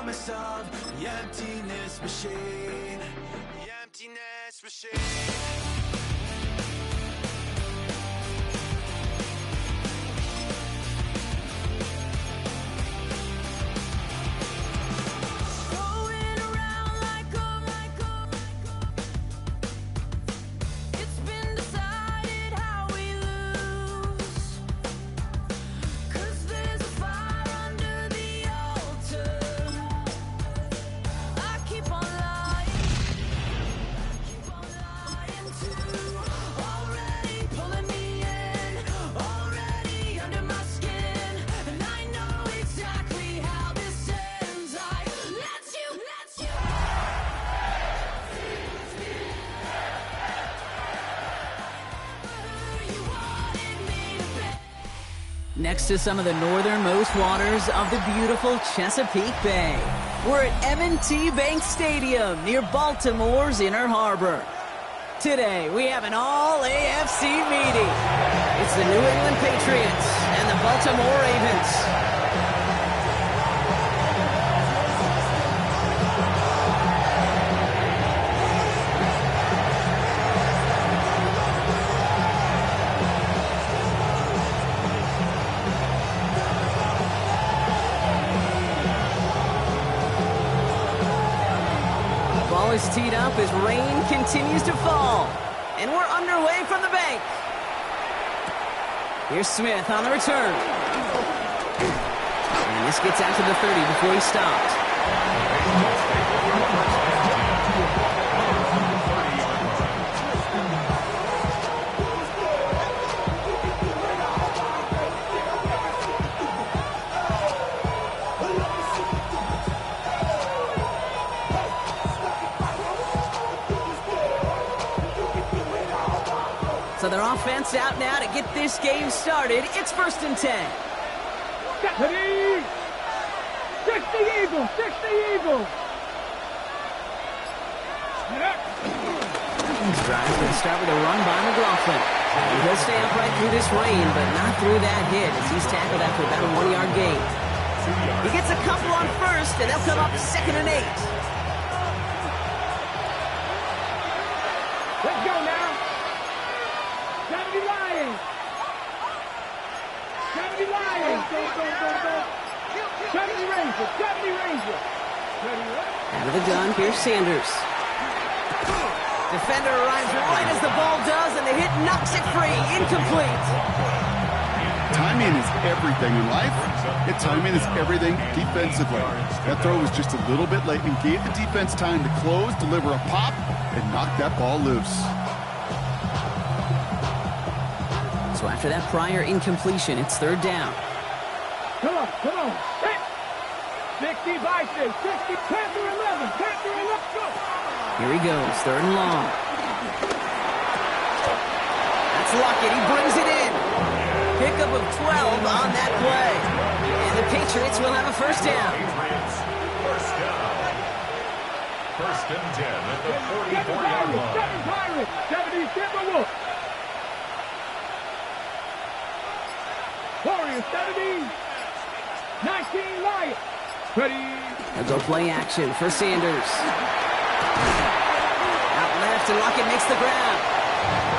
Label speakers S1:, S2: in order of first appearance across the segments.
S1: promise of the emptiness machine. The emptiness machine.
S2: Next to some of the northernmost waters of the beautiful Chesapeake Bay, we're at M&T Bank Stadium near Baltimore's Inner Harbor. Today, we have an all-AFC meeting. It's the New England Patriots and the Baltimore Ravens. Is teed up as rain continues to fall, and we're underway from the bank. Here's Smith on the return, and this gets out to the 30 before he stopped. So their offense out now to get this game started. It's 1st and 10.
S3: Ready? 60 Eagles, 60 Eagles.
S2: This drive's going to start with a run by McLaughlin. He'll stay upright through this rain, but not through that hit as he's tackled after about a 1-yard gain. He gets a couple on first, and they'll come up 2nd and 8.
S3: Let's go now. 70 Lions. 70 Lions. Go. 70 Rangers. 70 Rangers.
S2: Out of the gun, here's Sanders. Defender arrives right as the ball does, and the hit knocks it free. Incomplete.
S4: Timing is everything in life. Timing is everything defensively. That throw was just a little bit late and gave the defense time to close, deliver a pop, and knock that ball loose.
S2: So after that prior incompletion, it's 3rd down.
S3: Come on. 60 Vikings, 60, Panther 11, go.
S2: Here he goes, 3rd and long. That's Lockett, he brings it in. Pickup of 12 on that play. And the Patriots will have a 1st down.
S5: First down. 1st and 10 at the 44-yard line.
S3: 7 Pirates, 70 Timberwolves. Warriors, 70, 19 Lions. Ready.
S2: They'll go play action for Sanders. Out left, and Lockett makes the grab.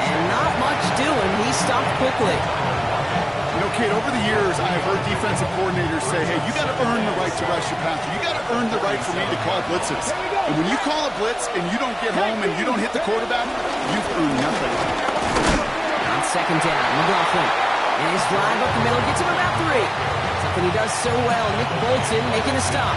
S2: And not much doing. He stopped quickly.
S4: You know, Kate, over the years, I've heard defensive coordinators say, hey, you got to earn the right to rush your passer. You got to earn the right for me to call blitzes. And when you call a blitz and you don't get home and you don't hit the quarterback, you've earned nothing.
S2: On 2nd down, McLaughlin. And his drive up the middle gets him about 3. Something he does so well. Nick Bolton making a stop.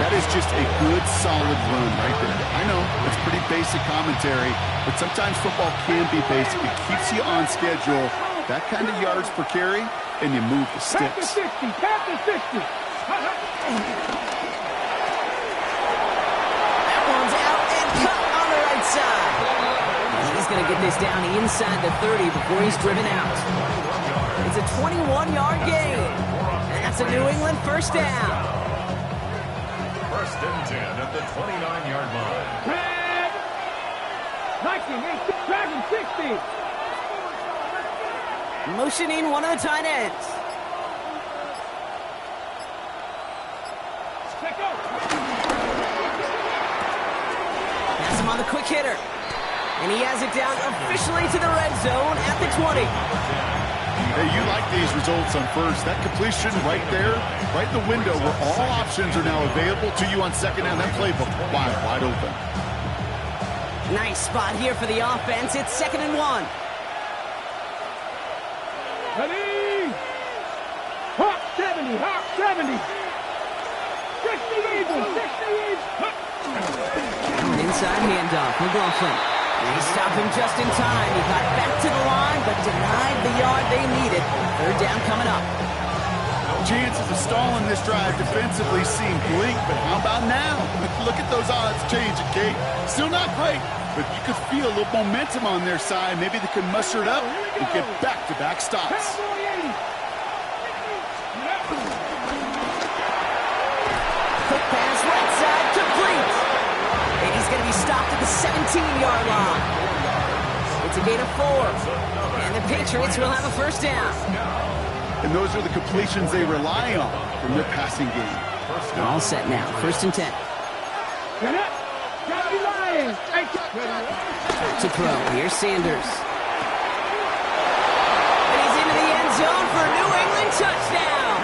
S4: That is just a good, solid run right there. I know, it's pretty basic commentary, but sometimes football can be basic. It keeps you on schedule. That kind of yards per carry, and you move the sticks.
S3: Panther 60.
S2: That one's out and cut on the right side. And he's going to get this down inside the 30 before he's driven out. It's a 21-yard gain. And that's a New England 1st down.
S5: 1st and 10 at the 29-yard line.
S3: Dragon 60.
S2: Motioning one of the tight ends. Pass him on the quick hitter. And he has it down officially to the red zone at the 20.
S4: Hey, you like these results on first. That completion right there, right in the window where all options are now available to you on second down. That playbook wide open.
S2: Nice spot here for the offense. It's 2nd and 1.
S3: Ready? Hawk 70, Hawk 70. 60 Eagles, 60 Eagles.
S2: Inside handoff, McLaughlin. They stop him just in time. He got back to the line, but denied the yard they needed. 3rd down coming up.
S4: Chances of stalling this drive defensively seem bleak, but how about now? Look at those odds changing, Kate. Still not great, but you could feel a little momentum on their side. Maybe they can muster it up and get back-to-back stops.
S2: Quick pass, right side, complete. And he's going to be stopped at the 17-yard line. It's a gain of 4. And the Patriots will have a 1st down.
S4: And those are the completions they rely on from their passing game.
S2: They're all set now. 1st and 10. To throw. Here's Sanders. And he's into the end zone for a New England touchdown.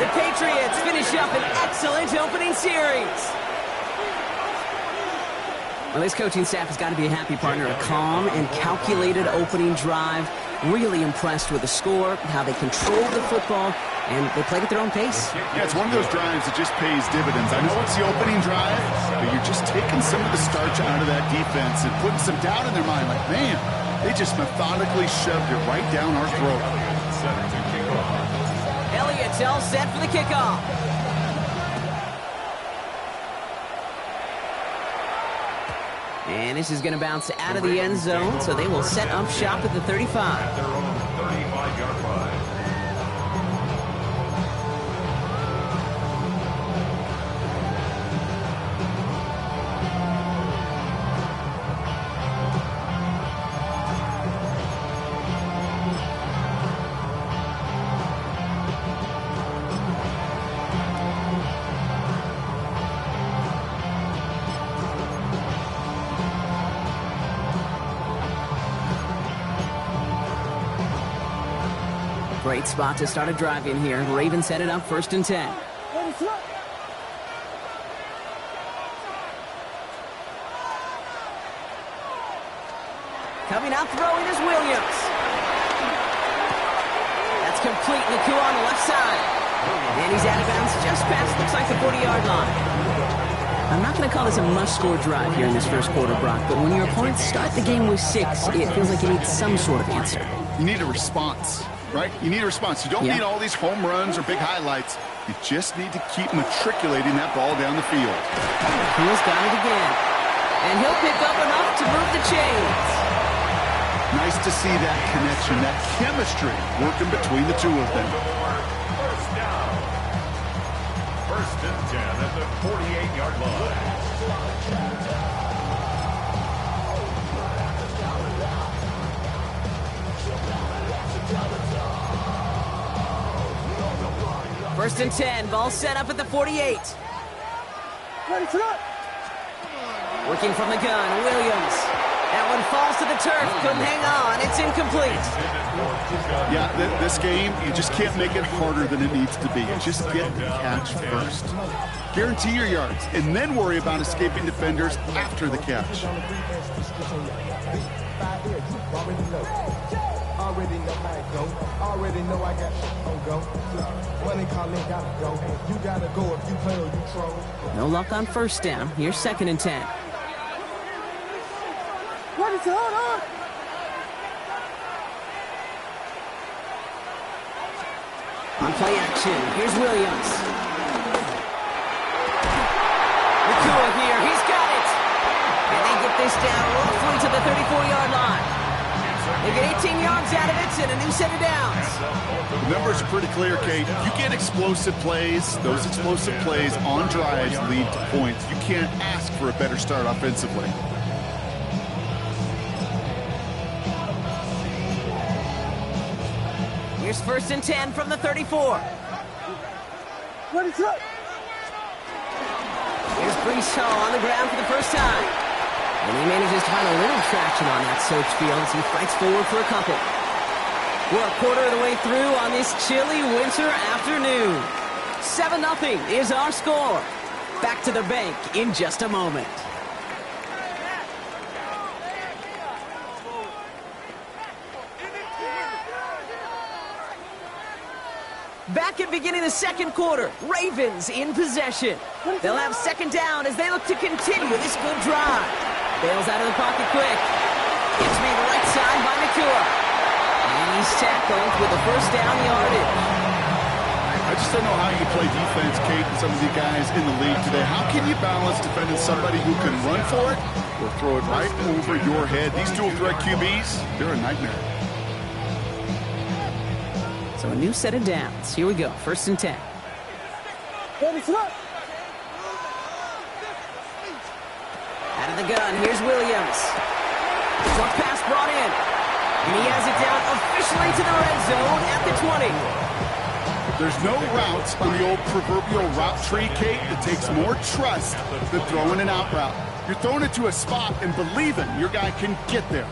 S2: The Patriots finish up an excellent opening series. Well, this coaching staff has got to be a happy partner. A calm and calculated opening drive. Really impressed with the score, how they controlled the football, and they played at their own pace.
S4: Yeah, it's one of those drives that just pays dividends. I know it's the opening drive, but you're just taking some of the starch out of that defense and putting some doubt in their mind. Like, man, they just methodically shoved it right down our throat.
S2: Elliott's all set for the kickoff. And this is going to bounce out of the end zone, so they will set up shop at the 35.
S5: At their own 35-yard line.
S2: Great spot to start a drive in here. Ravens set it up 1st and 10. Coming out throwing is Williams. That's complete. Naku on the left side. And he's out of bounds just past, looks like the 40-yard line. I'm not going to call this a must-score drive here in this first quarter, Brock, but when your opponents start the game with 6, it feels like you need some sort of answer.
S4: You need a response, right? You need a response. You don't need all these home runs or big highlights. You just need to keep matriculating that ball down the field.
S2: He's got it again. And he'll pick up enough to move the chains.
S4: Nice to see that connection, that chemistry working between the two of them.
S5: 1st down. 1st and 10 at the 48-yard line.
S2: First and 10, ball set up at the 48. Working from the gun, Williams. That one falls to the turf, couldn't hang on, it's incomplete.
S4: Yeah, this game, you just can't make it harder than it needs to be. Just get the catch first. Guarantee your yards, and then worry about escaping defenders after the catch.
S6: Already know how it go. Already know I got on go. Money calling, gotta go. You gotta go if you play or you troll.
S2: No luck on 1st down. Here's 2nd and 10.
S3: What is it? Hold on.
S2: On play action, here's Williams. Nakua here, he's got it. And they get this down roughly to the 34-yard line. They get 18 yards out of it and a new set of downs.
S4: The numbers are pretty clear, Kate. You get explosive plays. Those explosive plays on drives lead to points. You can't ask for a better start offensively.
S2: Here's 1st and 10 from the 34.
S3: What is it?
S2: Here's Brees Hall on the ground for the first time. And he manages to find a little traction on that soaked field as he fights forward for a couple. We're a quarter of the way through on this chilly winter afternoon. 7-0 is our score. Back to the bank in just a moment. Back at beginning the second quarter, Ravens in possession. They'll have second down as they look to continue this good drive. Bails out of the pocket quick. It's made right side by Nakua. And he's tackled with the first down yardage.
S4: I just don't know how you play defense, Kate, and some of the guys in the league today. How can you balance defending somebody who can run for it or throw it right over your head? These dual threat QBs, they're a nightmare.
S2: So a new set of downs. Here we go. 1st and 10. Out of the gun. Here's Williams. Short pass brought in. And he has it down officially to the red zone at the 20.
S4: There's no routes on the old proverbial route tree, Kate, that takes more trust than throwing an out route. You're throwing it to a spot and believing your guy can get there.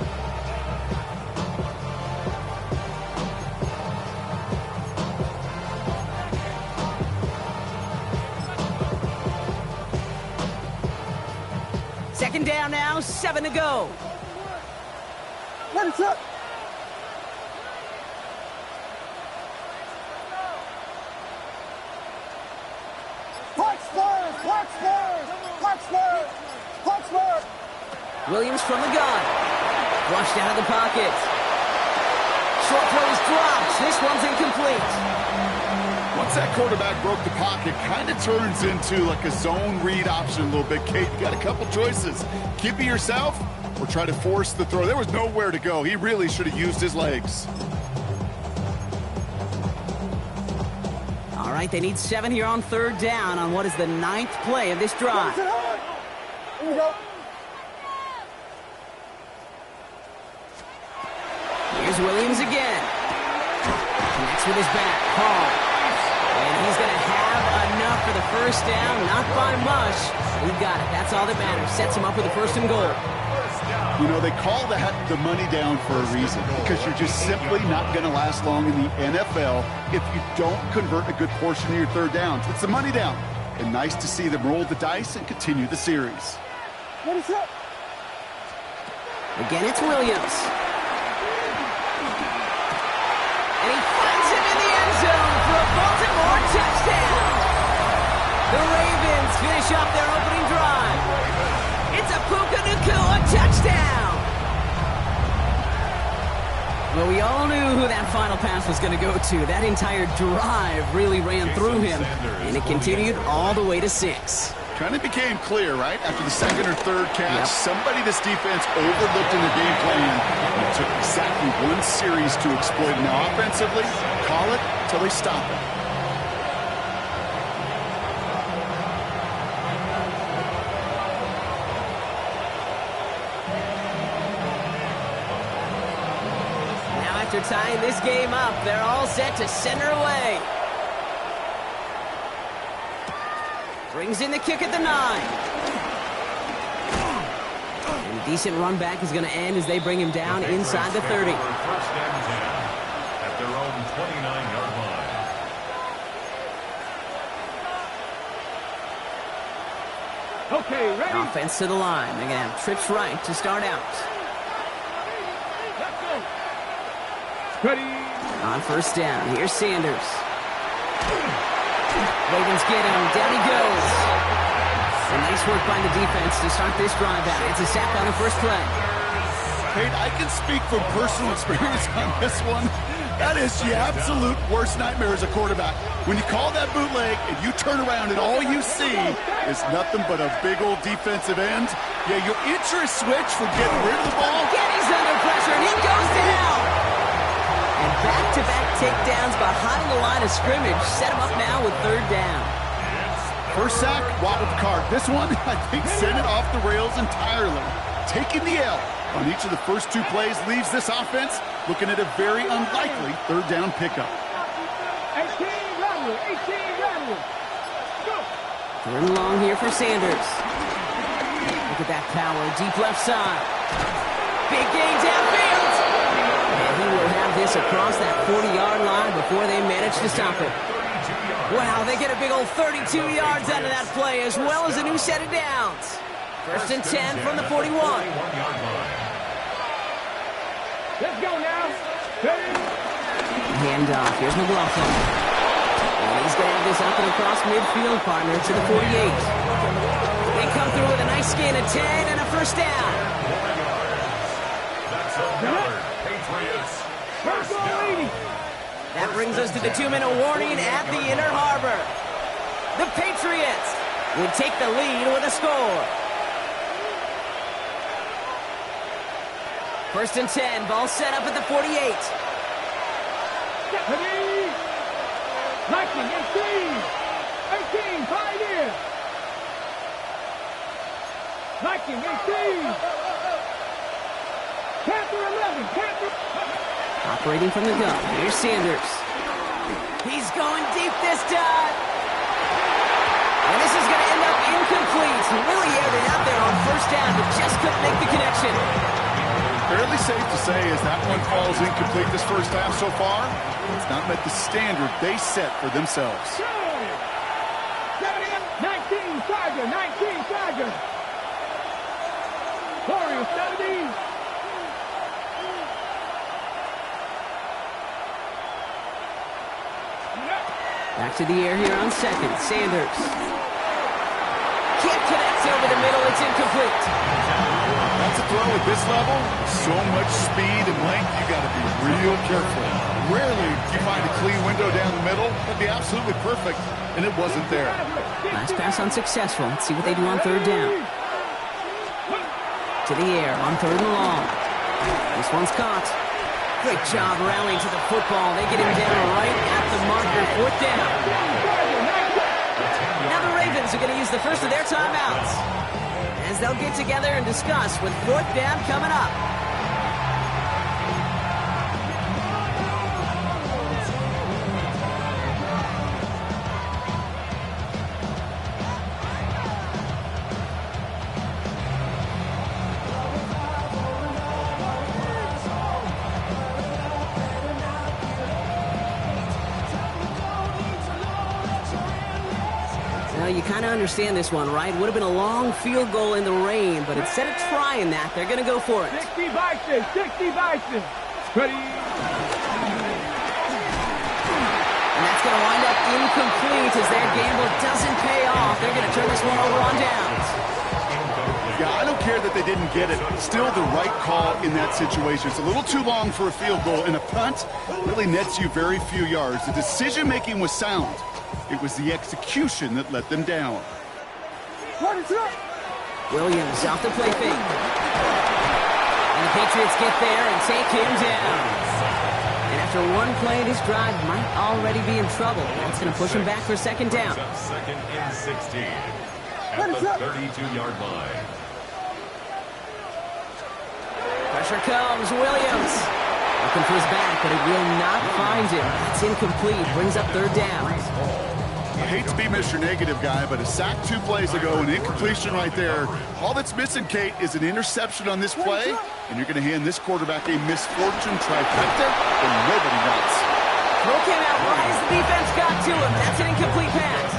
S2: Second down now, 7 to go.
S3: Let it up.
S2: Williams from the gun. Flushed out of the pocket. Short throw is dropped. This one's incomplete.
S4: Once that quarterback broke the pocket, kind of turns into like a zone read option a little bit, Kate. You got a couple choices. Keep it yourself or try to force the throw. There was nowhere to go. He really should have used his legs.
S2: All right, they need 7 here on 3rd down on what is the 9th play of this drive.
S3: Here we go.
S2: Here's Williams again. Connects with his back. Hall. And he's going to have enough for the first down. Not by much. He got it. That's all that matters. Sets him up with a 1st and goal.
S4: You know, they call that the money down for a reason, because you're just simply not going to last long in the NFL if you don't convert a good portion of your 3rd downs. It's the money down. And nice to see them roll the dice and continue the series.
S2: Again, it's Williams. And he finds him in the end zone for a Baltimore touchdown. The Ravens finish up their opening drive. It's a Puka Nakua touchdown. Well, we all knew who that final pass was going to go to. That entire drive really ran through him, and it continued all the way to 6.
S4: Kind of became clear, right? After the 2nd or 3rd catch, somebody this defense overlooked in the game plan. And it took exactly one series to exploit. Now, offensively, call it till they stop it.
S2: Now, after tying this game up, they're all set to center away. Brings in the kick at the 9. And a decent run back is going to end as they bring him down inside the 30.
S5: First and 10 at their own 29-yard line.
S3: Okay, ready?
S2: Offense to the line. They're going to have trips right to start out.
S3: Ready?
S2: On 1st down, here's Sanders. Ravens get him. Down he goes. And nice work by the defense to start this drive out. It's a sack on the first play.
S4: Kate, I can speak from personal experience on this one. That is the absolute worst nightmare as a quarterback. When you call that bootleg and you turn around and all you see is nothing but a big old defensive end, yeah, your interest switch for getting rid of the ball.
S2: Again, he's under pressure, and he goes down. And back-to-back takedowns behind the line of scrimmage set him up now with 3rd down.
S4: First sack, wobbled the card. This one, I think, sent it off the rails entirely. Taking the L on each of the first 2 plays leaves this offense looking at a very unlikely 3rd down pickup.
S3: 18 lateral. Go.
S2: Third and long here for Sanders. Look at that power, deep left side. Big gain downfield. And he will have this across that 40-yard line before they manage to stop it. Wow, they get a big old 32 yards out of that play, as well as a new set of downs. First and 10 from the 41.
S3: Let's go now.
S2: Handoff. Here's McLaughlin. And he's going to have this up and across midfield, partner, to the 48. They come through with a nice gain of 10 and a first down.
S5: That's another Patriots first down.
S2: That brings us to the 2-minute warning at the Inner Harbor. The Patriots would take the lead with a score. First and 10, ball set up at the 48.
S3: Lightning, 18, 5 years. Lightning, 18. Panther 11, Panther.
S2: Operating from the gun, here's Sanders. He's going deep this time. And this is going to end up incomplete. Really aired it out there on first down, but just couldn't make the connection.
S4: Fairly safe to say as that one falls incomplete this first half so far, it's not met the standard they set for themselves.
S3: 19 Tiger. Warriors 70.
S2: Back to the air here on second. Sanders. Can't connect over the middle. It's incomplete.
S4: That's a throw at this level. So much speed and length, you got to be real careful. Rarely do you find a clean window down the middle. That'd be absolutely perfect, and it wasn't there.
S2: Last pass unsuccessful. Let's see what they do on third down. To the air on third and long. This one's caught. Great job rallying to the football. They get him down right at the marker. Fourth down. Now the Ravens are going to use the first of their timeouts, as they'll get together and discuss with fourth down coming up. Well, you kind of understand this one, right? Would have been a long field goal in the rain, but instead of trying that, they're going to go for it.
S3: 60 Bison. Ready.
S2: And that's going to wind up incomplete as their gamble doesn't pay off. They're going to turn this one over on downs.
S4: Yeah, I don't care that they didn't get it. Still the right call in that situation. It's a little too long for a field goal, and a punt really nets you very few yards. The decision-making was sound. It was the execution that let them down.
S2: Williams off the play fake. And the Patriots get there and take him down. And after one play, this drive might already be in trouble. That's going to push him back for second down.
S5: Second and 16 at the 32-yard line.
S2: Pressure comes. Williams looking for his back, but it will not find him. It's incomplete. Brings up third down.
S4: I hate to be Mr. Negative guy, but a sack 2 plays ago, an incompletion right there. All that's missing, Kate, is an interception on this play, and you're going to hand this quarterback a misfortune trifecta that nobody wants.
S2: Throw came out right as the defense got to him. That's an incomplete pass.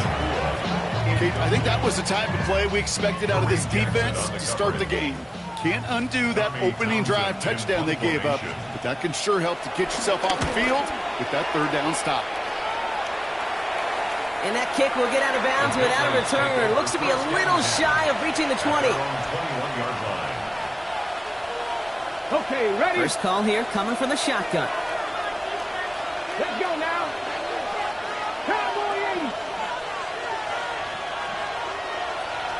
S4: Kate, I think that was the type of play we expected out of this defense to start the game. Can't undo that opening drive touchdown they gave up, but that can sure help to get yourself off the field with that third down stop.
S2: And that kick will get out of bounds without a return. Looks to be a little shy of reaching the 20.
S3: Okay, ready?
S2: First call here coming from the shotgun.
S3: Let's go now. Cowboy 80.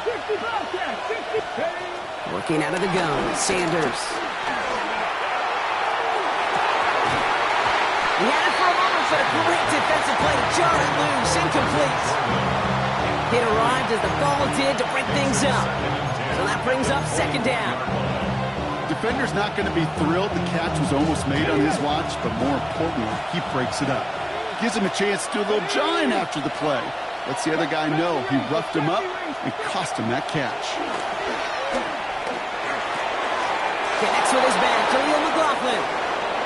S3: 60 Bobcat. 60.
S2: Working out of the gun. Sanders. He had it for a moment, but a great defensive play to jar it loose. Incomplete. It arrived as the ball did to break things up. So that brings up second down.
S4: Defender's not going to be thrilled the catch was almost made on his watch, but more importantly, he breaks it up. Gives him a chance to do a little jawing after the play. Lets the other guy know he roughed him up and cost him that catch.
S2: Connects with his back, Khalil McLaughlin.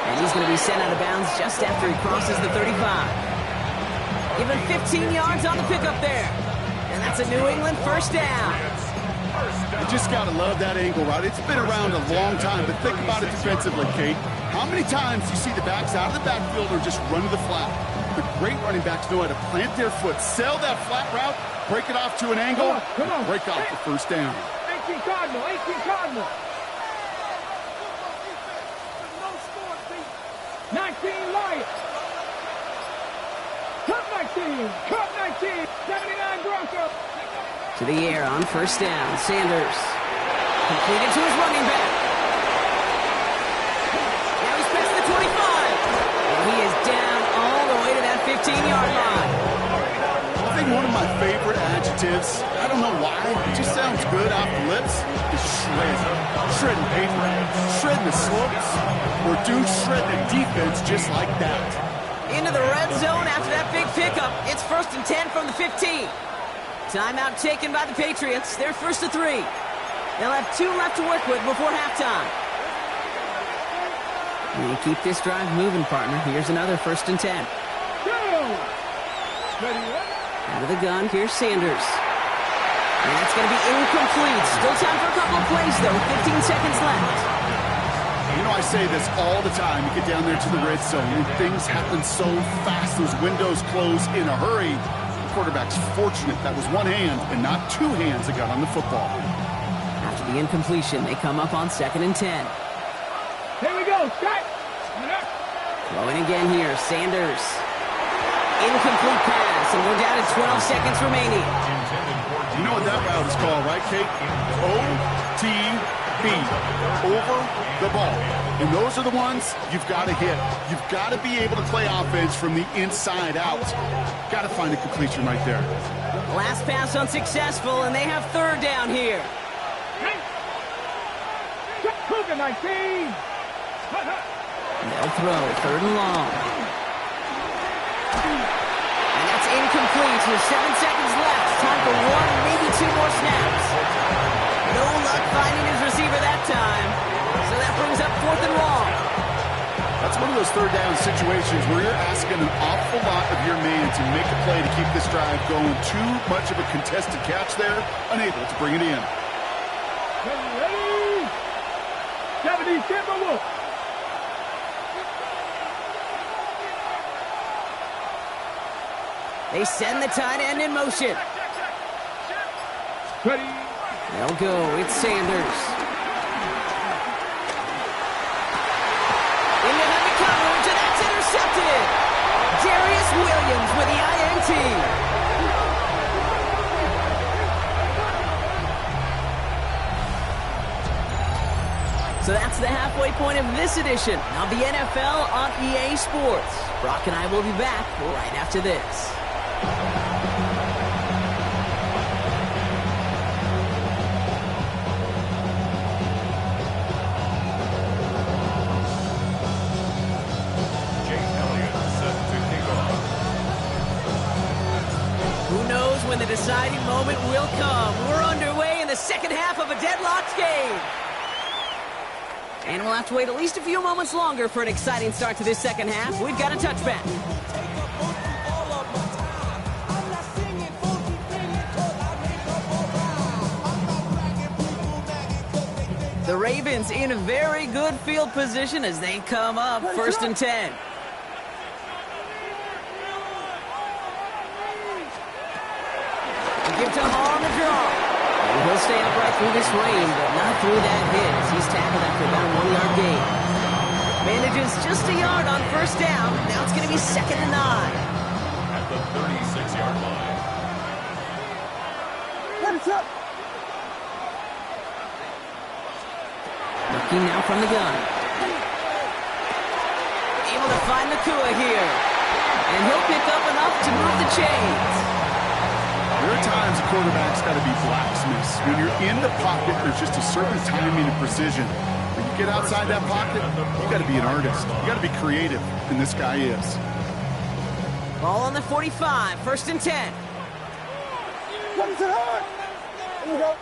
S2: And he's going to be sent out of bounds just after he crosses the 35. Given 15 yards on the pickup there. And that's a New England first down.
S4: You just got to love that angle route. It's been around a long time, but think about it defensively, Kate. How many times do you see the backs out of the backfield or just run to the flat? The great running backs know how to plant their foot, sell that flat route, break it off to an angle,
S3: Come on.
S4: break off the first down.
S3: 18 Cardinal, 18 Cardinal. 19 Lions. Cut 19, cut 19, 79 Broncos.
S2: To the air on first down. Sanders. Completed to his running back. Now he's past the 25. And he is down all the way to that 15-yard line.
S4: I think one of my favorite adjectives, I don't know why, it just sounds good off the lips, is shred. Shredding paper, shredding the slopes, or dude shredding the defense just like that.
S2: Into the red zone after that big pickup. It's 1st and 10 from the 15. Timeout taken by the Patriots. They're 1st and 3. They'll have 2 left to work with before halftime. And you keep this drive moving, partner. Here's another 1st and 10. Out of the gun, here's Sanders. And that's going to be incomplete. Still time for a couple of plays, though. 15 seconds left.
S4: You know, I say this all the time. You get down there to the red zone, and things happen so fast. Those windows close in a hurry. The quarterback's fortunate that was one hand and not 2 hands that got on the football.
S2: After the incompletion, they come up on 2nd and 10.
S3: Here we go, Scott.
S2: Throwing again here, Sanders. Incomplete pass, and we're down to 12 seconds remaining.
S4: You know what that route is called, right, Kate? OTB, over the ball. And those are the ones you've got to hit. You've got to be able to play offense from the inside out. Got to find a completion right there.
S2: Last pass unsuccessful, and they have 3rd down here.
S3: Cougar 19.
S2: They'll throw 3rd and long. And that's incomplete with 7 seconds left. Time for 1, maybe 2 more snaps. No luck finding his receiver that time. So that brings up 4th and long.
S4: That's one of those 3rd down situations where you're asking an awful lot of your man to make a play to keep this drive going. Too much of a contested catch there, unable to bring it in.
S3: Ready? 70 Timberwolves.
S2: They send the tight end in motion.
S3: Ready?
S2: They'll go. It's Sanders. Into heavy coverage, and that's intercepted. Darius Williams with the INT. So that's the halfway point of this edition of the NFL on EA Sports. Brock and I will be back right after this. Who knows when the deciding moment will come? We're underway in the second half of a deadlocked game. And we'll have to wait at least a few moments longer for an exciting start to this second half. We've got a touchback. The Ravens in a very good field position as they come up 1st and 10. Give to Hall on the draw. And he'll stay upright through this rain, but not through that hit as he's tackled after about a 1-yard gain. Manages just a yard on 1st down. Now it's going to be 2nd and 9.
S5: At the 36-yard line.
S3: What is up?
S2: Looking now from the gun. Able to find Nakua here. And he'll pick up enough to move the chains.
S4: There are times a quarterback's got to be blacksmiths. When you're in the pocket, there's just a certain timing and precision. When you get outside that pocket, you got to be an artist. You got to be creative, and this guy is.
S2: Ball on the 45, 1st and 10.
S3: Here we go.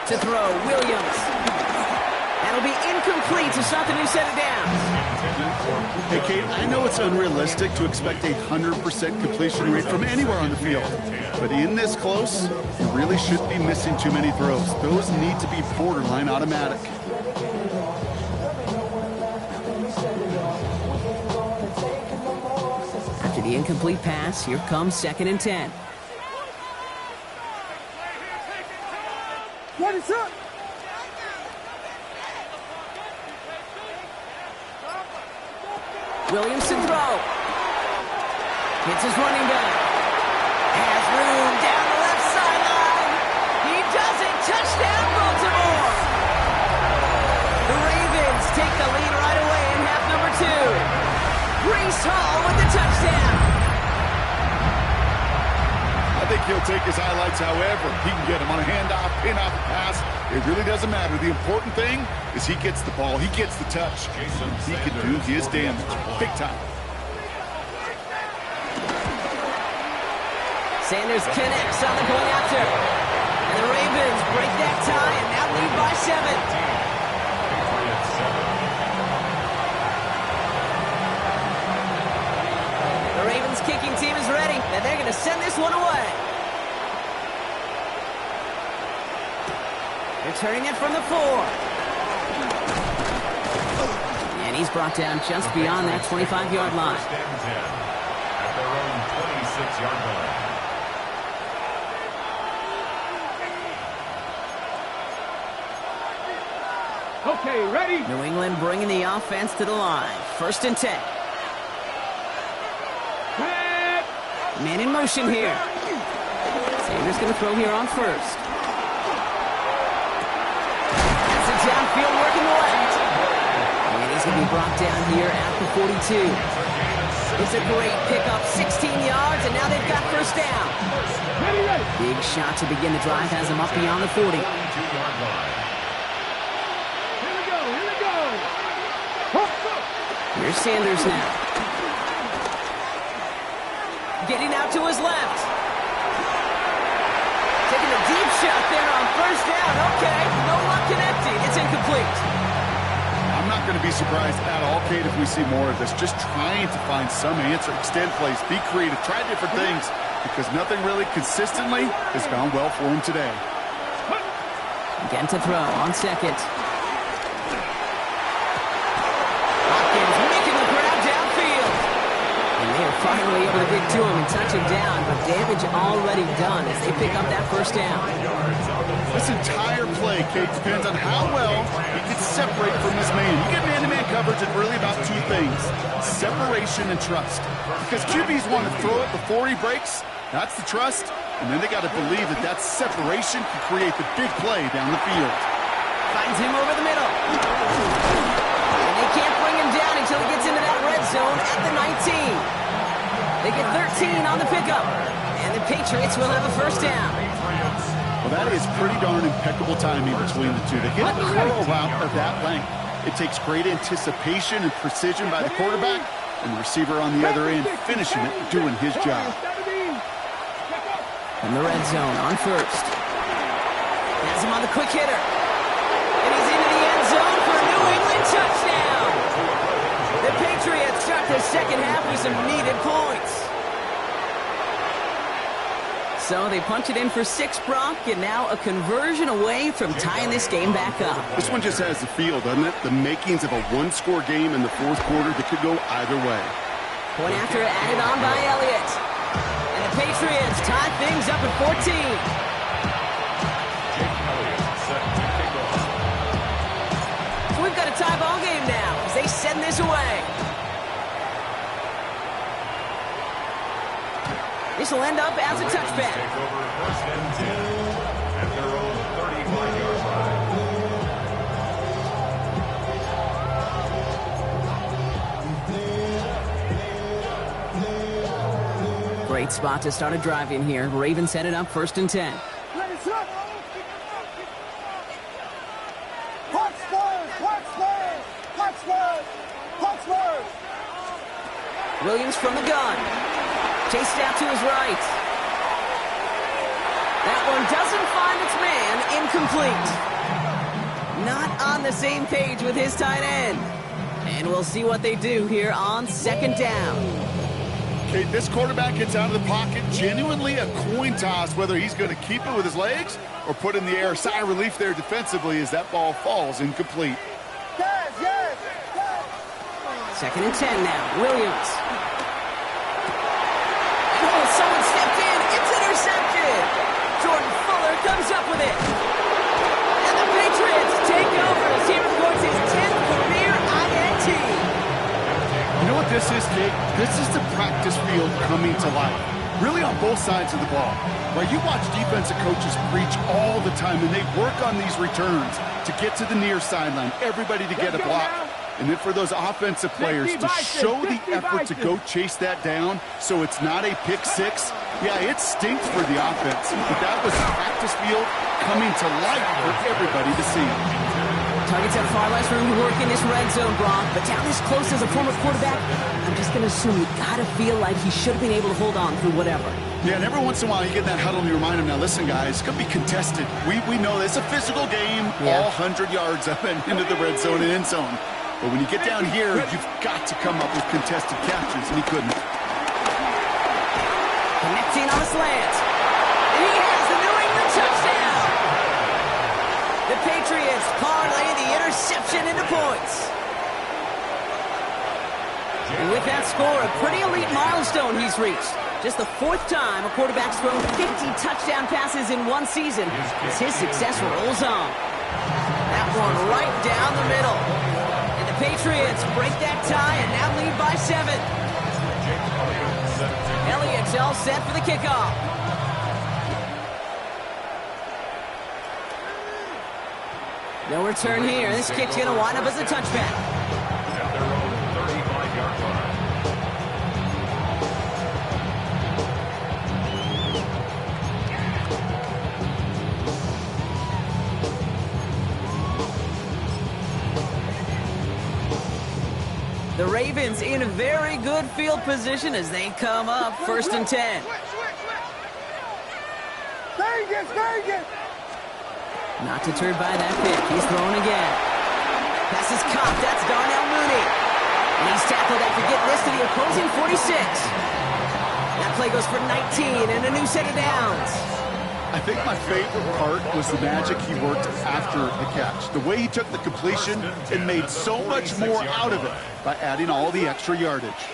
S2: To throw, Williams. That'll be incomplete to start the new set of downs.
S4: Hey, Kate, I know it's unrealistic to expect a 100% completion rate from anywhere on the field. But in this close, you really shouldn't be missing too many throws. Those need to be borderline automatic.
S2: After the incomplete pass, here comes 2nd and 10.
S3: What is up?
S2: Williamson throw. Hits his running back. Has room down the left sideline. He does it. Touchdown, Baltimore. The Ravens take the lead right away in half number 2. Breece Hall with the touchdown.
S4: I think he'll take his highlights however he can get them on a handoff, pin-off, pass. It really doesn't matter. The important thing is he gets the ball, he gets the touch. He can do his damage big time.
S2: Sanders connects on the going after. And the Ravens break that tie and now lead by 7. The Ravens kicking team is ready, and they're going to send this one away. Returning it from the 4. And he's brought down just beyond that 25-yard line.
S5: First and 10 at their own 26-yard line.
S3: Okay, ready?
S2: New England bringing the offense to the line. 1st and 10. Man in motion here. Sanders going to throw here on 1st. That's a downfield working the left. And he's going to be brought down here at the 42. It's a great pickup, 16 yards, and now they've got 1st down. Big shot to begin the drive has him up beyond the 40.
S3: Here we go, here we go.
S2: Here's Sanders now. Getting out to his left. Taking a deep shot there on 1st down. Okay, no luck connecting. It's incomplete.
S4: I'm not going to be surprised at all, Kate, if we see more of this. Just trying to find some answer, extend plays, be creative, try different things, because nothing really consistently has gone well for him today.
S2: Again to throw on 2nd. Hopkins making the grab downfield. And they are finally able to get to him and touch him down, but damage already done as they pick up that 1st down.
S4: This entire play, Kate, depends on how well he can separate from this man. You get man-to-man coverage, it's really about 2 things: separation and trust. Because QBs want to throw it before he breaks. That's the trust. And then they got to believe that that separation can create the big play down the field.
S2: Finds him over the middle. And they can't bring him down until he gets into that red zone at the 19. They get 13 on the pickup. And the Patriots will have a 1st down.
S4: Well, that is pretty darn impeccable timing between the two. They hit a curl route of that length. It takes great anticipation and precision by the quarterback, and the receiver on the other end finishing it, doing his job.
S2: From the red zone on 1st. Has him on the quick hitter. And he's into the end zone for a New England touchdown. The Patriots start the 2nd half with some needed points. So they punch it in for 6, Brock, and now a conversion away from tying this game back up.
S4: This one just has the feel, doesn't it? The makings of a 1-score game in the 4th quarter that could go either way.
S2: Point after added on by Elliott. And the Patriots tie things up at 14. So we've got a tie ball game now as they send this away. This will end up as a touchback.
S5: Take over 1st and 10 at their own 35-yard line.
S2: Great spot to start a drive in here. Ravens headed up 1st and 10. Williams from the gun. Chased out to his right. That one doesn't find its man. Incomplete. Not on the same page with his tight end. And we'll see what they do here on second down.
S4: Okay, this quarterback gets out of the pocket. Genuinely a coin toss whether he's going to keep it with his legs or put in the air. Sigh of relief there defensively as that ball falls incomplete.
S2: Second and 10 now. Williams. Oh, someone stepped in. It's intercepted. Jordan Fuller comes up with it. And the Patriots take over as he records his 10th career INT.
S4: You know what this is, Kate? This is the practice field coming to life. Really on both sides of the ball. Right, you watch defensive coaches preach all the time, and they work on these returns to get to the near sideline, everybody to get a block. And then for those offensive players to show the effort to go chase that down so it's not a pick six, yeah, it stinks for the offense. But that was practice field coming to life for everybody to see.
S2: Targets have far less room to work in this red zone, Brock. But down this close as a former quarterback, I'm just going to assume you got to feel like he should have been able to hold on through whatever.
S4: Yeah, and every once in a while you get in that huddle and you remind him, now listen, guys, it's going to be contested. We know it's a physical game, all 100 yards up and into the red zone and end zone. But when you get down here, you've got to come up with contested catches, and he couldn't.
S2: Connecting on a slant. And he has the New England touchdown. The Patriots parlay the interception into points. And with that score, a pretty elite milestone he's reached. Just the 4th time a quarterback's thrown 50 touchdown passes in one season as his success rolls on. That one right down the middle. And the Patriots break that tie and now lead by 7. Elliott's all set for the kickoff. No return here. This kick's going to wind up as a touchback.
S5: At their own 35-yard line.
S2: The Ravens in a very good field position as they come up 1st and 10. Not deterred by that pick. He's throwing again. Pass is caught. That's Darnell Mooney. And he's tackled after getting this to the opposing 46. That play goes for 19 and a new set of downs.
S4: I think my favorite part was the magic he worked after the catch. The way he took the completion and made so much more out of it by adding all the extra yardage.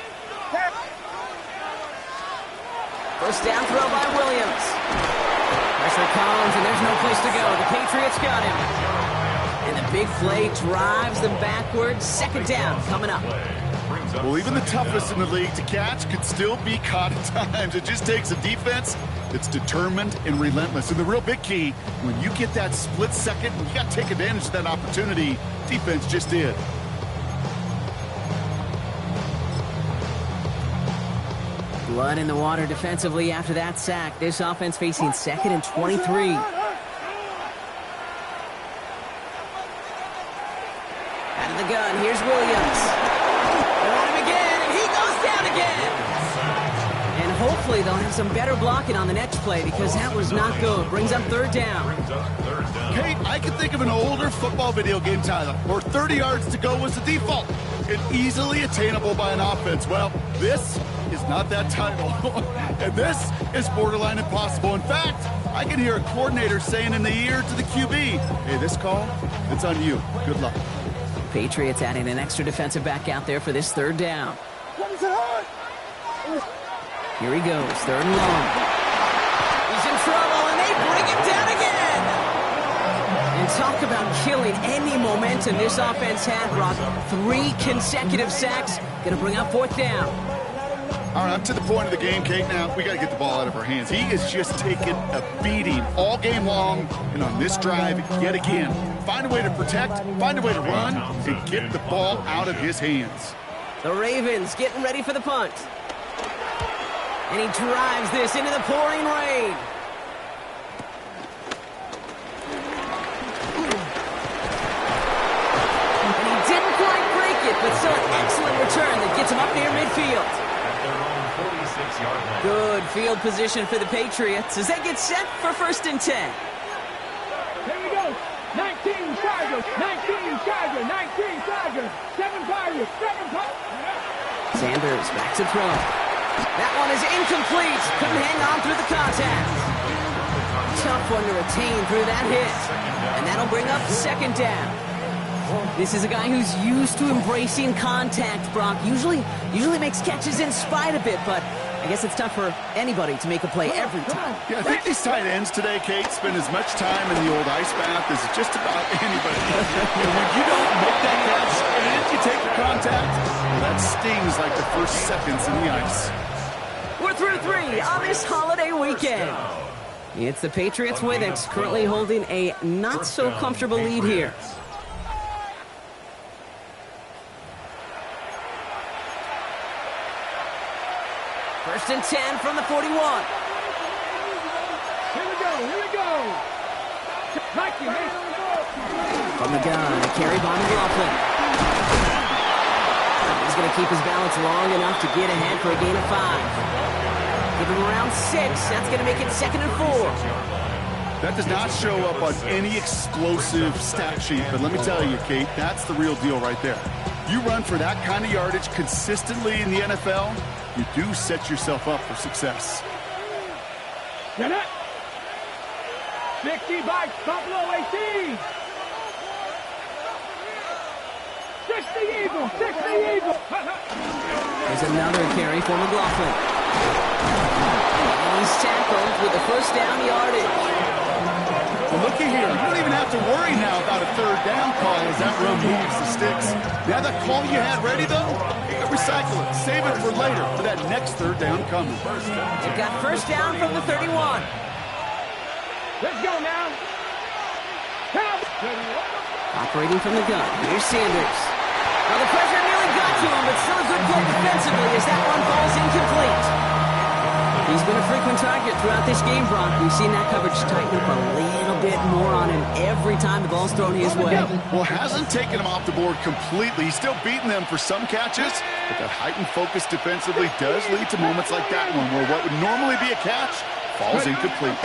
S2: First down throw by Williams. Pressure comes, and there's no place to go. The Patriots got him. And the big play drives them backwards. 2nd down coming up.
S4: Well, even the toughest in the league to catch could still be caught at times. It just takes a defense that's determined and relentless. And the real big key, when you get that split second, you got to take advantage of that opportunity. Defense just did.
S2: Blood in the water defensively after that sack. This offense facing 2nd and 23. Out of the gun, here's Williams. They're on him again, and he goes down again. And hopefully they'll have some better blocking on the next play because that was not good. Brings up 3rd down.
S4: Kate, I can think of an older football video game, Tyler, where 30 yards to go was the default and easily attainable by an offense. Well, this is not that title, and this is borderline impossible. In fact, I can hear a coordinator saying in the ear to the QB, hey, this call, it's on you. Good luck.
S2: Patriots adding an extra defensive back out there for this 3rd down. Here he goes, 3rd and long. He's in trouble, and they bring him down again. And talk about killing any momentum this offense had, Brock. 3 consecutive sacks. Going to bring up 4th down.
S4: All right, up to the point of the game, Kate. Now, we got to get the ball out of our hands. He is just taking a beating all game long, and on this drive, yet again. Find a way to protect, find a way to run, and get the ball out of his hands.
S2: The Ravens getting ready for the punt. And he drives this into the pouring rain. So an excellent return that gets him up near midfield.
S5: At their own 46-yard line.
S2: Good field position for the Patriots as they get set for 1st and 10.
S3: Here we go. 19 Chargers. 19 Chargers. 19 Chargers. 7 Chargers. 7 Chargers.
S2: Sanders back to throw. That one is incomplete. Couldn't hang on through the contact. Tough one to retain through that hit. And that'll bring up 2nd down. This is a guy who's used to embracing contact, Brock. Usually makes catches in spite of it, but I guess it's tough for anybody to make a play every time.
S4: Yeah, I think these tight ends today, Kate, spend as much time in the old ice bath as just about anybody. And when you don't make that catch and if you take the contact, well, that stings like the first seconds in the ice.
S2: We're through 3 on this holiday weekend. It's the Patriots with it, currently holding a not-so-comfortable lead here. First and 10 from the 41.
S3: Here we go. Here we go. Mikey, man.
S2: From the gun, a carry by McLaughlin. He's going to keep his balance long enough to get ahead for a gain of 5. Give him around 6. That's going to make it 2nd and 4.
S4: That does not show up on any explosive stat sheet, but let me tell you, Kate, that's the real deal right there. You run for that kind of yardage consistently in the NFL, you do set yourself up for success.
S3: Get it. 60 by Buffalo 18. 60 Eagles. 60 Eagles.
S2: There's another carry for McLaughlin. And he's tackled with the 1st down yardage.
S4: Well, looky here. You don't even have to worry now about a 3rd down call as that run moves the sticks. Now that call you had ready, though, recycle it. Save it for later for that next 3rd down coming.
S2: They've got 1st down from the 31.
S3: Let's go now.
S2: Operating from the gun. Here's Sanders. Well, the pressure nearly got to him, but still a good play defensively as that one falls incomplete. He's been a frequent target throughout this game, Brock. We've seen that coverage tighten up a little bit more on him every time the ball's thrown his way.
S4: Well, hasn't taken him off the board completely. He's still beating them for some catches, but that heightened focus defensively does lead to moments like that one where what would normally be a catch falls incomplete.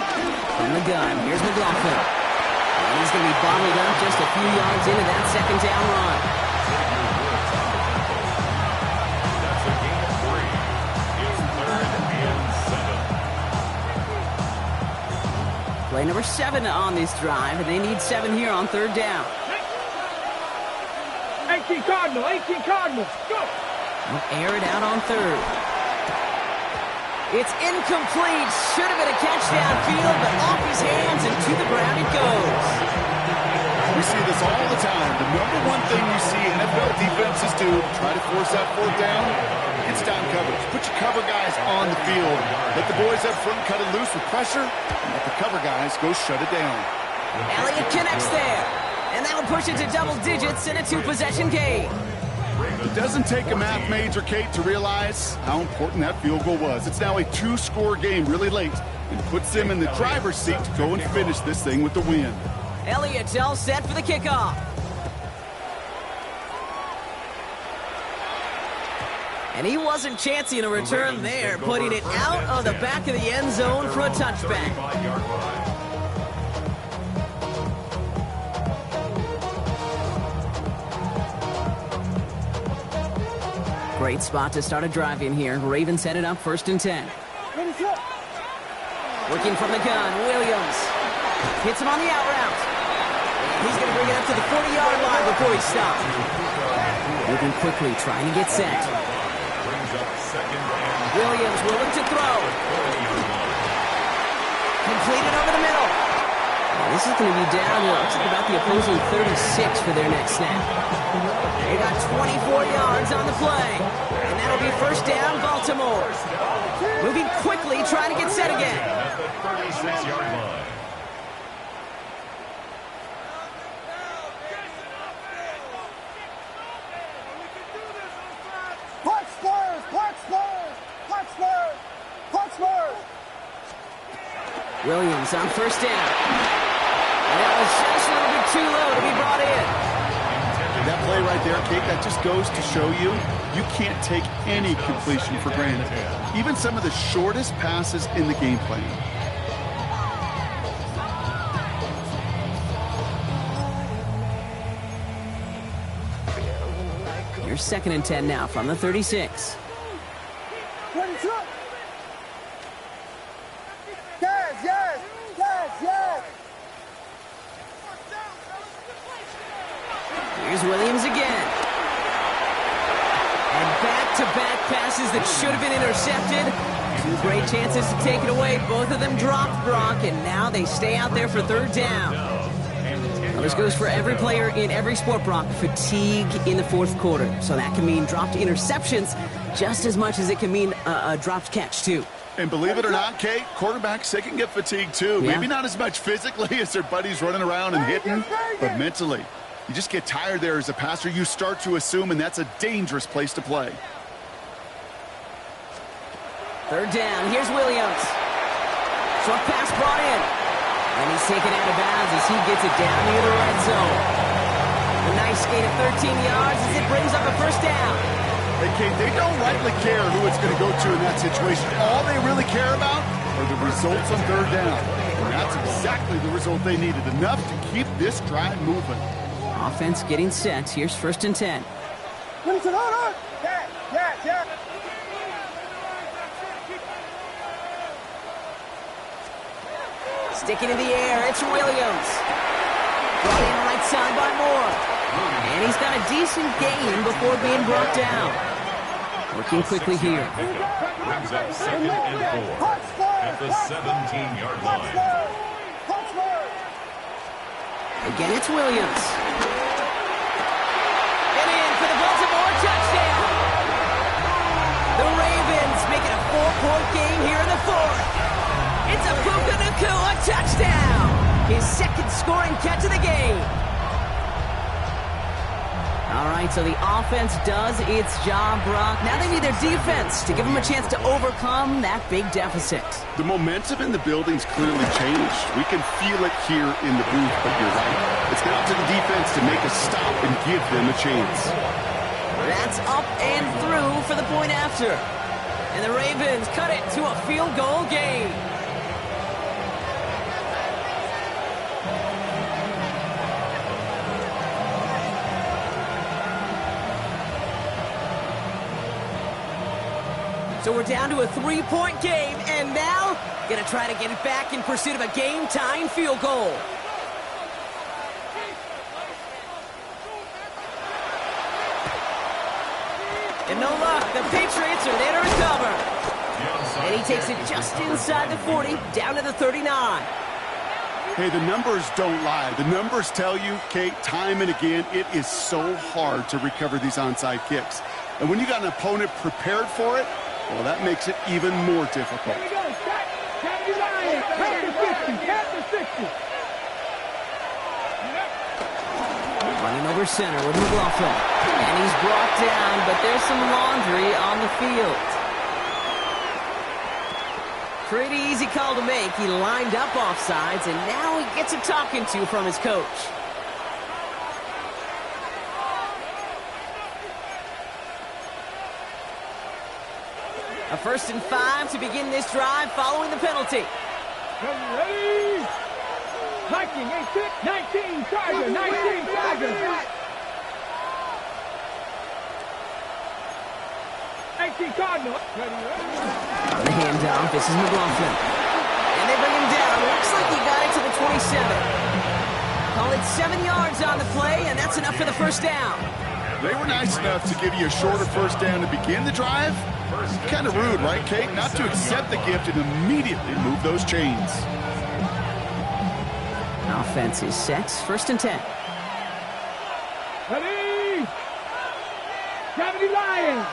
S2: From the gun, here's McLaughlin. And he's going to be bottled up just a few yards into that 2nd down run.
S5: That's a gain of 3. It's 3rd and 7.
S2: Play number 7 on this drive, and they need 7 here on 3rd down.
S3: 18 Cardinals. 18 Cardinals. Go.
S2: We'll air it out on 3rd. It's incomplete. Should have been a catch downfield, but off his hands and to the ground it goes.
S4: We see this all the time. The number one thing you see NFL defenses do to try to force that 4th down, it's down coverage. Put your cover guys on the field. Let the boys up front cut it loose with pressure, and let the cover guys go shut it down.
S2: Elliott connects there, and that'll push it to double digits in a 2-possession game.
S4: It doesn't take a math major, Kate, to realize how important that field goal was. It's now a 2-score game really late and puts them in the driver's seat to go and finish this thing with the win.
S2: Elliott all set for the kickoff. And he wasn't chancing a return there, putting it out of the back of the end zone for a touchback. Great spot to start a drive in here. Ravens headed up 1st and 10. Working from the gun, Williams. Hits him on the out route. He's going to bring it up to the 40-yard line before he stops. Moving quickly, trying to get set. Williams will look to throw. Completed over the middle. This is going to be down to looks like about the opposing 36 for their next snap. They got 24 yards on the play. And that'll be 1st down, Baltimore. Moving quickly, trying to get set again.
S5: At the 36-yard line.
S2: Williams on 1st down. And that was just a little bit too low to be brought in.
S4: That play right there, Kate, that just goes to show you, you can't take any completion for granted. Even some of the shortest passes in the game plan.
S2: Here's 2nd and 10 now from the 36. Here's Williams again. And back-to-back passes that should have been intercepted. 2 great chances to take it away. Both of them dropped, Brock, and now they stay out there for 3rd down. Well, this goes for every player in every sport, Brock. Fatigue in the 4th quarter. So that can mean dropped interceptions just as much as it can mean a dropped catch, too.
S4: And believe it or not, Kate, quarterbacks, they can get fatigued, too.
S2: Yeah.
S4: Maybe not as much physically as their buddies running around and hitting, but mentally. You just get tired there as a passer. You start to assume, and that's a dangerous place to play.
S2: 3rd down. Here's Williams. Short pass brought in. And he's taken out of bounds as he gets it down near the red zone. A nice gain of 13 yards as it brings up a 1st down.
S4: Hey, Kate, they don't rightly care who it's going to go to in that situation. All they really care about are the results on 3rd down. And that's exactly the result they needed. Enough to keep this drive moving.
S2: Offense getting set. Here's 1st and 10. Sticking in the air, it's Williams. Brought in right side by Moore. And he's got a decent gain before being brought down. Working quickly here.
S5: Brings up 2nd and 4 at the 17-yard line.
S2: Again, it's Williams. And in for the Baltimore touchdown. The Ravens make it a 4-point game here in the 4th. It's a Puka Nacua touchdown. His 2nd scoring catch of the game. All right, so the offense does its job, Brock. Now they need their defense to give them a chance to overcome that big deficit.
S4: The momentum in the building's clearly changed. We can feel it here in the booth, but you're right. It's now to the defense to make a stop and give them a chance.
S2: That's up and through for the point after. And the Ravens cut it to a field goal game. So we're down to a 3-point game, and now gonna try to get it back in pursuit of a game-tying field goal. And no luck, the Patriots are there to recover. And he takes it just inside the 40, down to the 39.
S4: Hey, the numbers don't lie. The numbers tell you, Kate, time and again, it is so hard to recover these onside kicks. And when you got an opponent prepared for it, well, that makes it even more difficult.
S3: Here we go. Captain Ryan. Captain 50. Captain 60.
S2: Running over center with McLaughlin. And he's brought down, but there's some laundry on the field. Pretty easy call to make. He lined up offsides, and now he gets a talking to from his coach. A 1st and 5 to begin this drive following the penalty.
S3: Ready? 19, Charger. 19, Charger. 18, Cardinal.
S2: On the handoff, this is McLaughlin. And they bring him down. Looks like he got it to the 27. Call it 7 yards on the play, and that's enough for the 1st down.
S4: They were nice enough to give you a shorter 1st down to begin the drive. Kind of rude, right, Kate? Not to accept the gift and immediately move those chains.
S2: Offense is set. 1st and 10.
S3: Ready? Captain Ryan.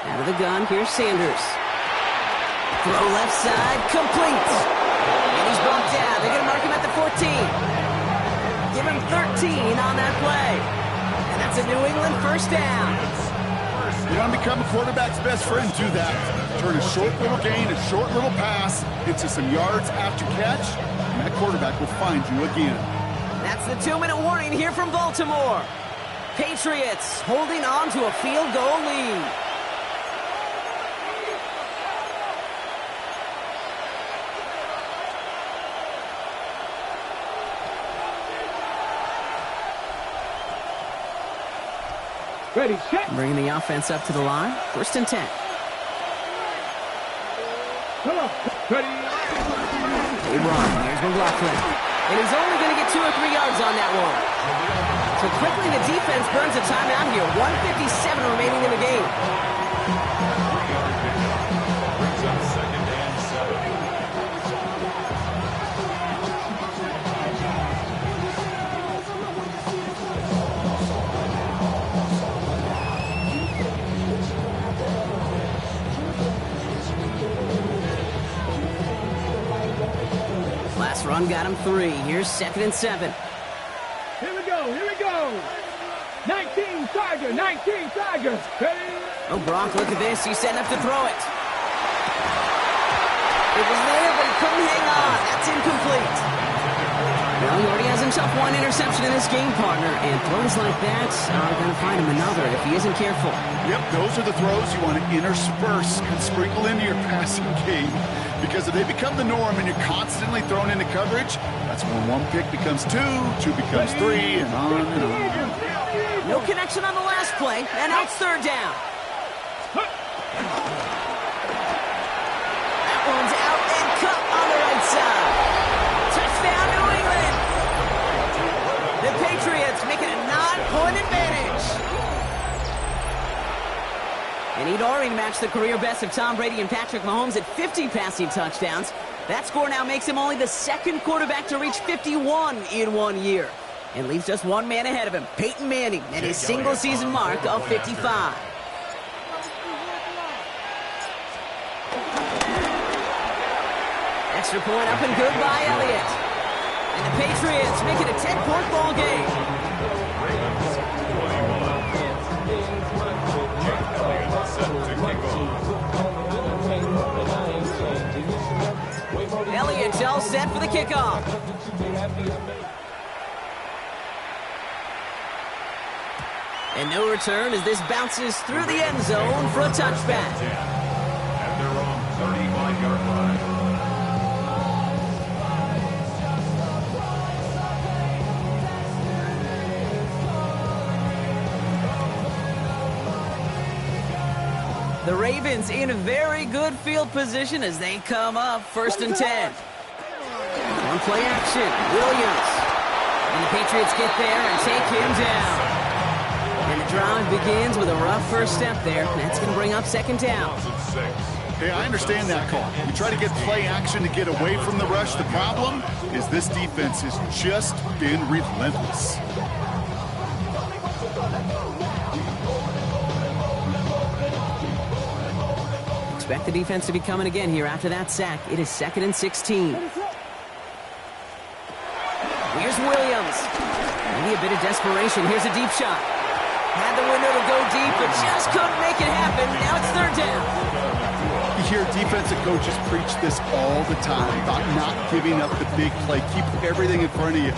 S2: Out of the gun, here's Sanders. Throw left side, complete. And he's brought down. They're going to mark him at the 14. Give him 13 on that play. And that's a New England 1st down.
S4: You want to become a quarterback's best friend? Do that. Turn a short little gain, a short little pass into some yards after catch, and that quarterback will find you again.
S2: That's the 2-minute warning here from Baltimore. Patriots holding on to a field goal lead.
S3: Ready, set.
S2: Bringing the offense up to the line. 1st and 10.
S3: Come on. Ready.
S2: They run. Here's McLaughlin. And he's only going to get 2 or 3 yards on that one. So quickly the defense burns a timeout here. 1:57 remaining in the game.
S5: Brings up 2nd and 7.
S2: Last run got him 3. Here's 2nd and 7.
S3: Here we go. Here we go. 19 Tiger. 19 Tiger. Ready.
S2: Oh, Gronk, look at this. He's setting up to throw it. It was there, but he couldn't hang on. That's incomplete. Well, he already has himself 1 interception in this game, partner, and throws like that are going to find him another if he isn't careful.
S4: Yep, those are the throws you want to intersperse and sprinkle into your passing game. Because if they become the norm and you're constantly thrown into coverage, that's when 1 pick becomes 2, 2 becomes 3, and on and on.
S2: No connection on the last play, and now it's 3rd down. That one's out and cut on the right side. Touchdown, New England. The Patriots making a 9-point advantage. And he'd already matched the career best of Tom Brady and Patrick Mahomes at 50 passing touchdowns. That score now makes him only the 2nd quarterback to reach 51 in 1 year. And leaves just 1 man ahead of him, Peyton Manning, at his single-season mark of 55. Extra point up and good by Elliott. And the Patriots make it a 10-point ball game.
S5: Ravens 21. Jake Elliott set to kick off.
S2: Elliott all set for the kickoff. And no return as this bounces through the end zone for a touchback.
S5: At their own 35-yard line.
S2: The Ravens in a very good field position as they come up 1st and 10. On play action, Williams. And the Patriots get there and take him down. And the drive begins with a rough first step there. That's going to bring up 2nd down.
S4: Hey, I understand that call. You try to get play action to get away from the rush. The problem is this defense has just been relentless.
S2: Expect the defense to be coming again here after that sack. It is 2nd and 16. Here's Williams. Maybe a bit of desperation. Here's a deep shot. Had the window to go deep, but just couldn't make it happen. Now it's 3rd down.
S4: You hear defensive coaches preach this all the time about not giving up the big play. Keep everything in front of you.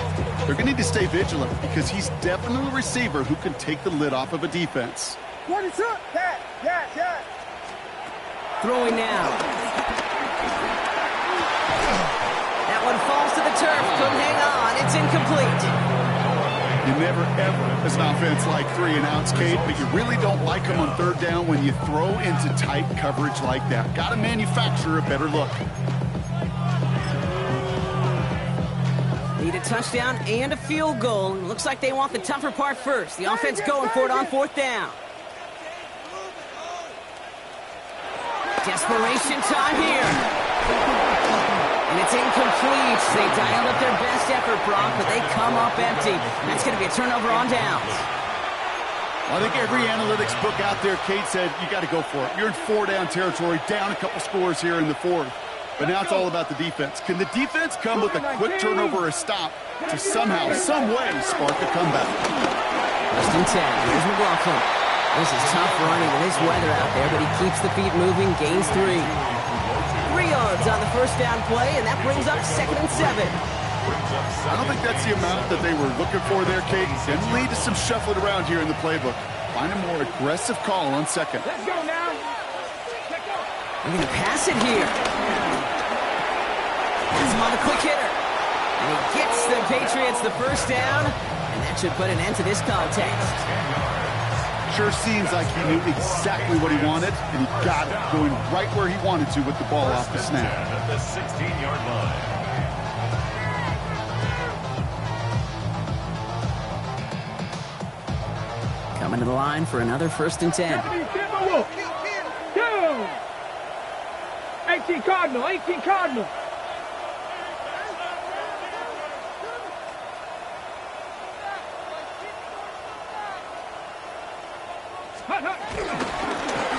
S4: They're going to need to stay vigilant because he's definitely a receiver who can take the lid off of a defense.
S6: 42. Yeah.
S2: Throwing now. That one falls to the turf. Couldn't hang on. It's incomplete.
S4: You never, ever, as an offense, like 3-and-outs, Cade, but you really don't like them on 3rd down when you throw into tight coverage like that. Got to manufacture a better look.
S2: Need a touchdown and a field goal. Looks like they want the tougher part first. The offense going for it on 4th down. Desperation time here. And it's incomplete. They dialed up their best effort, Brock, but they come up empty. That's going to be a turnover on downs.
S4: I think every analytics book out there, Cade said, you got to go for it. You're in 4-down territory, down a couple scores here in the 4th. But now it's all about the defense. Can the defense come with a quick turnover or a stop to somehow, some way, spark a comeback?
S2: 1st and 10. Here's McLaughlin. This is tough running in this weather out there, but he keeps the feet moving, gains 3. 3 yards on the first down play, and that brings up 2nd and 7.
S4: I don't think that's the amount that they were looking for there, Kate. Didn't lead to some shuffling around here in the playbook. Find a more aggressive call on 2nd.
S3: Let's go now.
S2: They're going to pass it here. Has him on a quick hitter. And he gets the Patriots the first down, and that should put an end to this contest.
S4: Sure seems like he knew exactly what he wanted, and he got it, going right where he wanted to with the ball off the snap.
S5: At the 16-yard line.
S2: Coming to the line for another 1st and 10.
S3: 18 Cardinal, 18 Cardinal.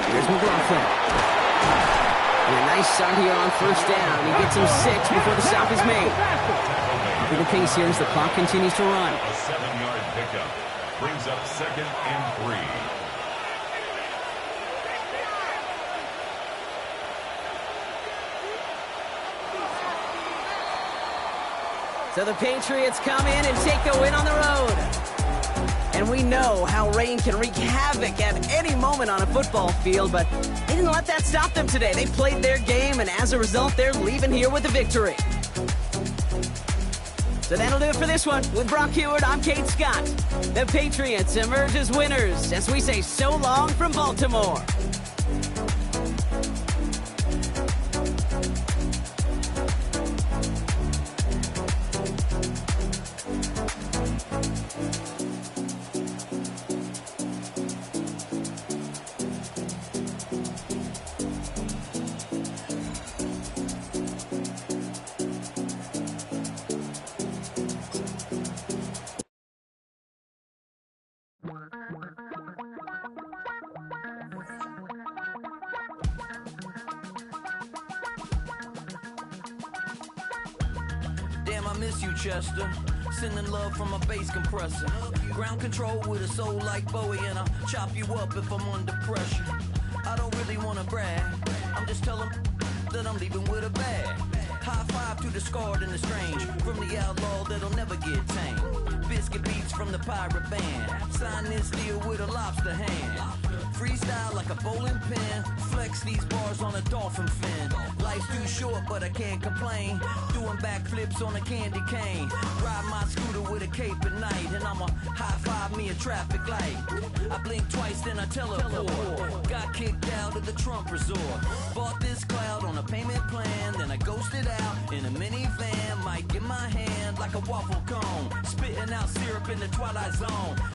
S2: Here's McLaughlin. And a nice start here on 1st down. He gets him 6 before the stop is made. For the pace here as the clock continues to run.
S5: A 7-yard pickup brings up 2nd and 3.
S2: So the Patriots come in and take the win on the road. And we know how rain can wreak havoc at any moment on a football field, but they didn't let that stop them today. They played their game, and as a result, they're leaving here with a victory. So that'll do it for this one. With Brock Heward, I'm Kate Scott. The Patriots emerge as winners as we say so long from Baltimore.
S7: Damn, I miss you, Chester. Sending love from a bass compressor. Ground control with a soul like Bowie, and I'll chop you up if I'm under pressure. I don't really want to brag. I'm just telling that I'm leaving with a bag. High five to the scarred and the strange. From the outlaw that'll never get tamed. Biscuit beats from the pirate band. Sign this deal with a lobster hand. Freestyle like a bowling pin. Flex these bars on a dolphin fin. Life's too short, but I can't complain. Doing backflips on a candy cane. Ride my scooter with a cape at night. And I'ma high five me a traffic light. I blink twice, then I teleport. Got kicked out of the Trump resort. Bought this cloud on a payment plan. Then I ghosted out in a minivan. Might get my hand like a waffle cone. Spitting out syrup in the twilight zone.